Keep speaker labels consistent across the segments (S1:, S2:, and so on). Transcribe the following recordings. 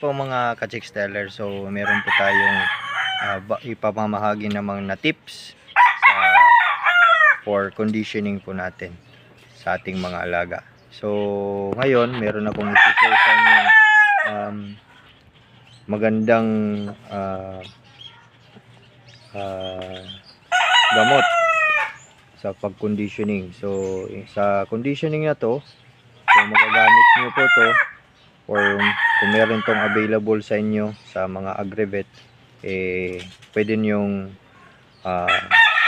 S1: po mga ka-chicks teller, so meron po tayong ipamamahagi namang na tips for conditioning po natin sa ating mga alaga. So ngayon meron akong i-share sa inyo magandang gamot sa pag-conditioning. So sa conditioning na to, so magagamit nyo po to, or kung meron tong available sa inyo sa mga agri-vet, pwede nyong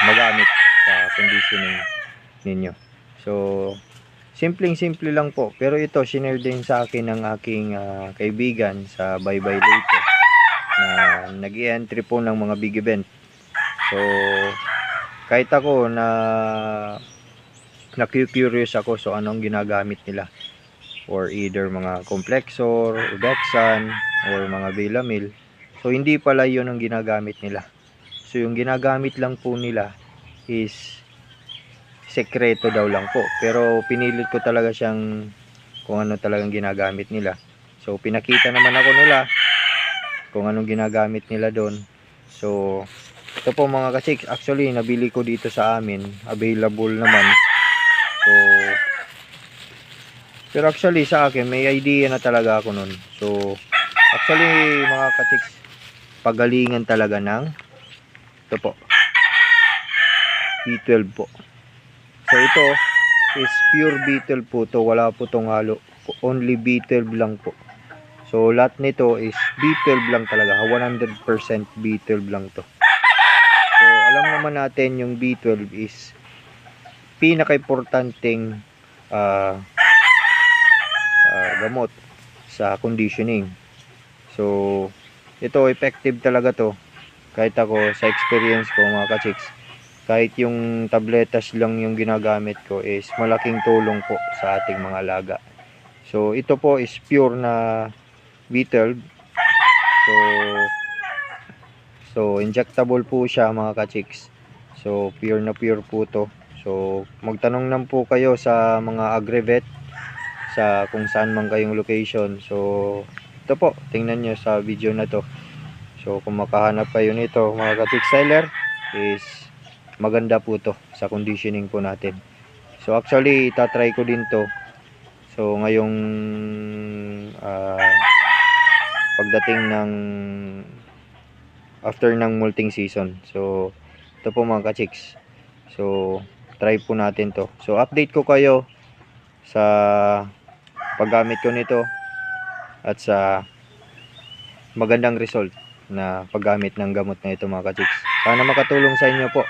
S1: magamit sa conditioning ninyo. So simple lang po, pero ito sinare din sa akin ng aking kaibigan sa Bye-Bye Leyte na nag-i-entry po ng mga big event. So kahit ako na-curious ako, so anong ginagamit nila, or either mga Complexor, Udexan, or mga Belamil. So hindi pala yun ang ginagamit nila. So yung ginagamit lang po nila is sekreto daw lang po, pero pinilit ko talaga siyang kung ano talagang ginagamit nila. So pinakita naman ako nila kung anong ginagamit nila doon. So ito po mga ka-chicks, actually nabili ko dito sa amin, available naman. So pero actually sa akin may idea na talaga ako nun. So actually mga ka-chicks, pagalingan talaga ng ito po, B12 po. So ito is pure B12 po to, wala po tong halo, only B12 lang po. So lahat nito is B12 lang talaga, 100% B12 lang to. So alam naman natin yung B12 is pinaka-importanting gamot sa conditioning. So ito effective talaga to. Kahit ako sa experience ko mga ka-chicks, kahit yung tabletas lang yung ginagamit ko is malaking tulong po sa ating mga alaga. So ito po is pure na B12. So injectable po siya mga ka-chicks. So pure na pure po to. So magtanong lang po kayo sa mga agri-vet sa kung saan man kayong location. So ito po, tingnan nyo sa video na to. So kung makahanap kayo nito mga ka-chicks seller, is maganda po to sa conditioning po natin. So actually itatry ko din to. So ngayong pagdating ng after ng molting season. So ito po mga ka-chicks. So try po natin to. So update ko kayo sa paggamit ko nito at sa magandang result na paggamit ng gamot na ito mga ka-chicks. Sana makatulong sa inyo po.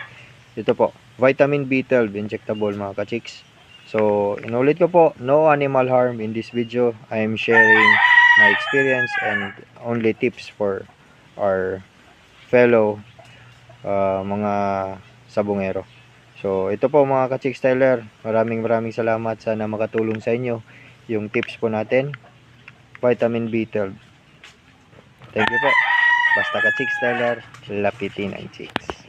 S1: Ito po, vitamin B12 injectable mga ka-chicks. So inulit ko po, no animal harm in this video. I am sharing my experience and only tips for our fellow mga sabongero. So ito po mga ka-chicks teller, maraming salamat. Sana makatulong sa inyo yung tips po natin, vitamin B12. Thank you po. Basta ka-chicks teller, lapitin ang chicks.